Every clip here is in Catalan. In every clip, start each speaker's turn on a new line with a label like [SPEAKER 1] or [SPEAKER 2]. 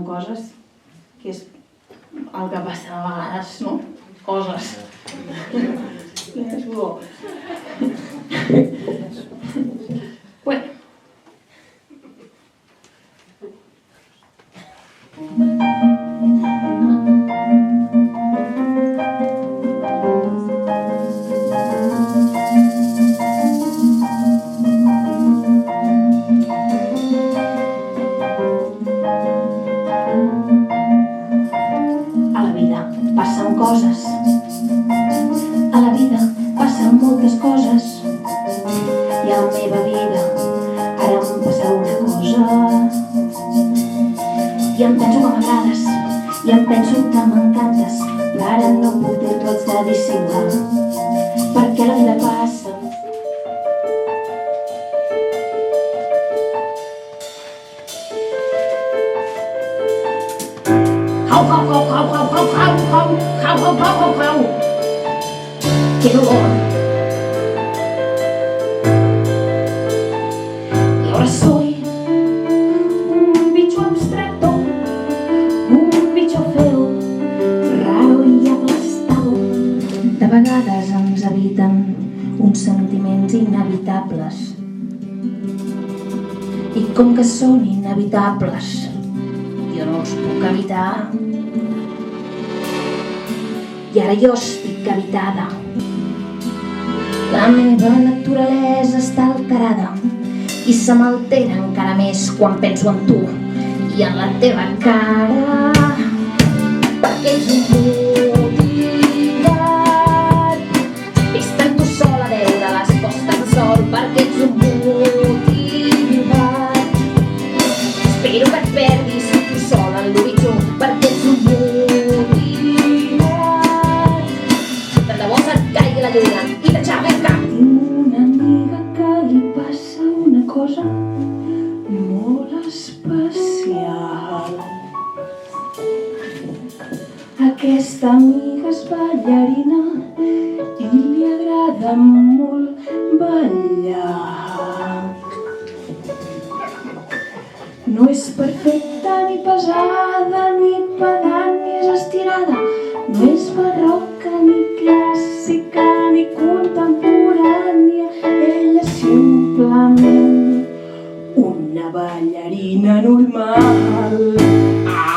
[SPEAKER 1] passen coses, que és el que passa a vegades, no? Coses. És bo. Bueno. A la vida passen coses. A la vida passen moltes coses. I a la meva vida ara em passa una cosa. I em penso que m'agrades, i em penso que m'encantes, però ara no puc dir-t'ho, haig de dissimular, perquè la vida passa. Hau, hau, hau, hau, hau, hau, hau, hau, hau, hau, hau, hau, hau. ¡Qué dolor! Y ahora soy un bicho abstracto, un bicho feo, raro y aplastado. De vegades ens habiten uns sentiments inevitables. I com que són inevitables, jo no els puc evitar. I ara jo estic habitada. La meva naturalesa està alterada i se m'altera encara més quan penso en tu i en la teva cara. Perquè ets un motivat, vist en tu sola veure les postes de sol. Perquè ets un motivat, espero que et perdis tu sola en l'horitzó. Perquè ets un motivat, tant de bo se't caigui la lluna i t'aixafi el cap. Tinc una amiga que li passa una cosa molt especial. Aquesta amiga és ballarina i li agrada molt ballar. No és perfecta, ni pesada, ni pedant, ni és estirada. No és barroca, ni clàssica, ni contemporània. Ella és simplement una ballarina normal. Ah!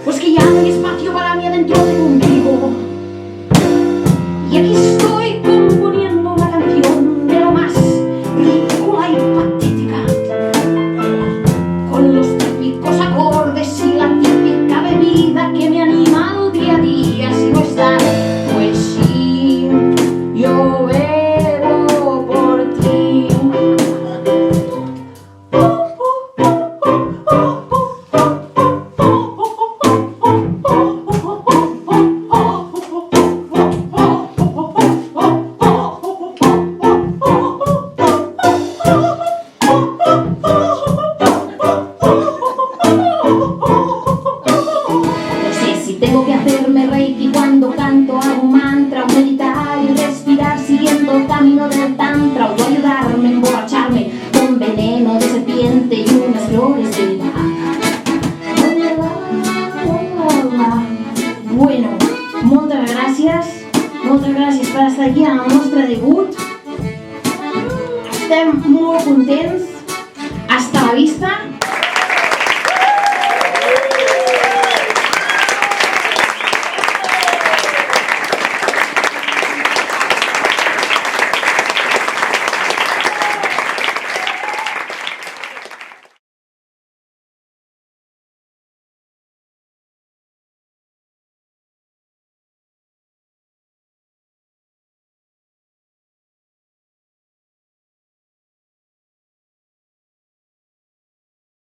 [SPEAKER 1] Pues que ya no hay espacio para mí adentro de contigo. Y aquí estoy componiendo una canción de lo más ridícula y patética, con los típicos acordes y la típica bebida que me anima al día a día. Si no está, pues sí, yo bebo por ti. Tengo que hacerme reiki cuando canto, hago un mantra, o meditar y respirar siguiendo el camino del tantra, o ayudarme a emborracharme con veneno de serpiente y unas flores de Bach. Bueno, moltes gràcies per estar aquí al nostre debut. Estem molt contents